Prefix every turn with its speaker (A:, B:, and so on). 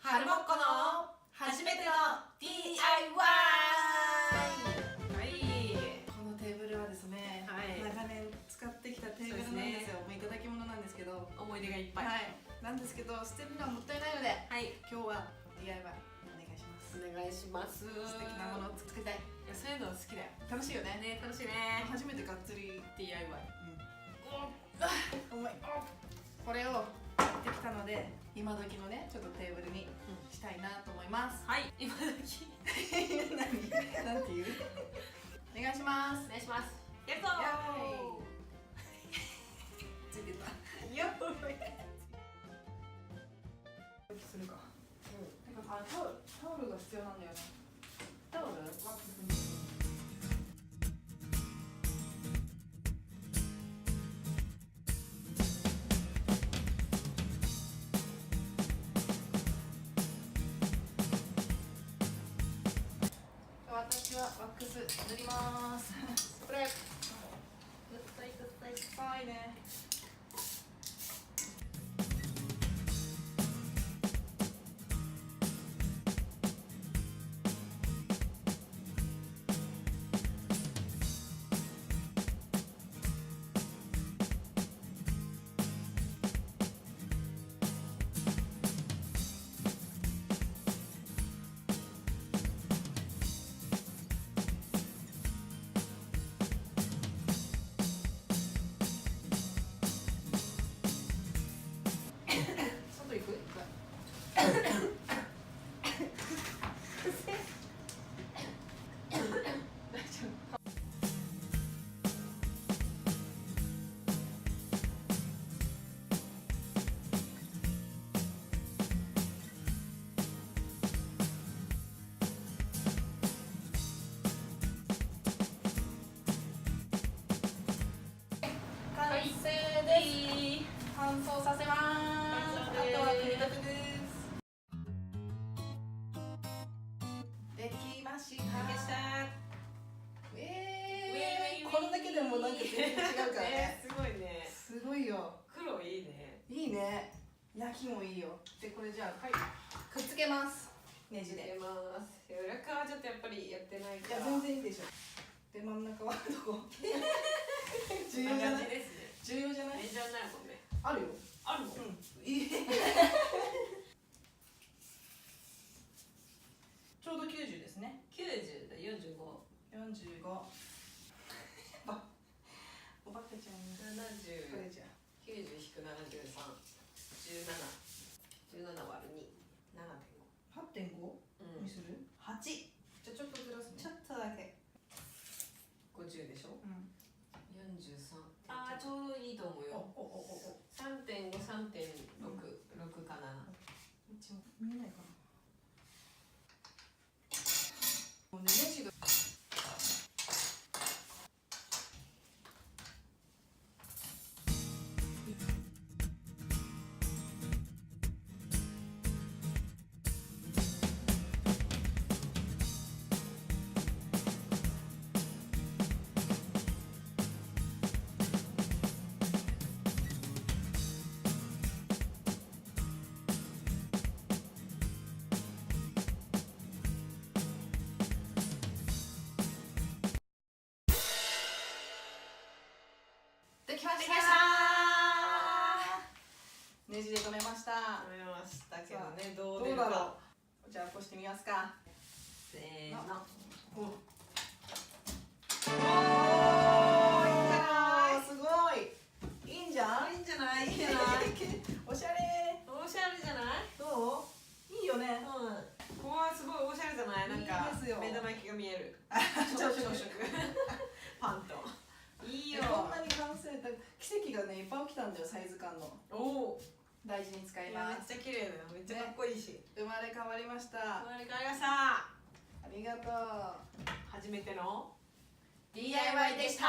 A: はるもっこの初めての DIY。
B: はい、
A: このテーブルはですね、
B: はい、
A: 長年使ってきたテーブルなんですよ。もういただき物なんですけど、
B: 思い出がいっぱい、
A: はい、なんですけど捨てるのはもったいないので、
B: はい、
A: 今日は DIY お願いします。
B: お願いします。
A: 素敵なものを作りたい。
B: いや、そういうの好きだよ。
A: 楽しいよね。
B: ね、楽しいね。
A: 初めてがっつり DIY、重い。これを買ってきたので、今時のねちょっとテーブルにしたいなと思います。
B: はい、今時
A: 何なんていう？お願いします。
B: お願いします。やっと
A: ついてた。
B: よっ
A: するか。なんかタオルが必要なんだよね。
B: タオル？
A: 私はワックス塗ります。これ。臭いね。完成です。乾燥させます。あとは組み立てです。できました。これだけでもなんか全然違うからね。
B: すごいね。
A: すごいよ。
B: 黒いいね。
A: いいね。焼きもいいよ。でこれじゃあ、はい、くっつけます。ネジで。
B: ます。裏側はちょっとやっぱりやってないから。
A: いや全然いいでしょ。で真ん中はどこ？重要じゃない？
B: ですね。
A: 重要じゃない？
B: メジャーないもんね。
A: あるよ。
B: あるの？
A: いい。ちょうど90ですね。
B: 90だ。45。
A: おばけちゃんに
B: 70。
A: これじゃ。
B: 90引く73。17割2。7.5。
A: 8.5 にする？8。じゃあちょっとずらすね。ちょっとだけ。
B: 50でしょ？
A: うん。
B: 43。ああ、ちょうどいいと思うよ。3.5、3.6、6か7。
A: 一応見えないかな。もうね、ネジが。できましたー。ネジで留めました。
B: 止めましたけどね、ど
A: うだろう。じゃあこうしてみますか。
B: せーの。
A: おー、いいんじゃない？すごいいいんじゃん。
B: いいんじゃない？いいんじゃない？
A: おしゃれ。
B: おしゃれじゃない？
A: どう？いいよね。
B: ここはすごいおしゃれじゃない？なんか目玉焼きが見える。朝食パンと。いいよ。
A: こんなに完成、奇跡がねいっぱい起きたんだよ、サイズ感の。
B: おお。
A: 大事に使います。
B: めっちゃ綺麗だよ。めっちゃかっこいいし。
A: 生まれ変わりました。
B: 生まれ変わりました。
A: ありがとう。
B: 初めての
A: DIY でした。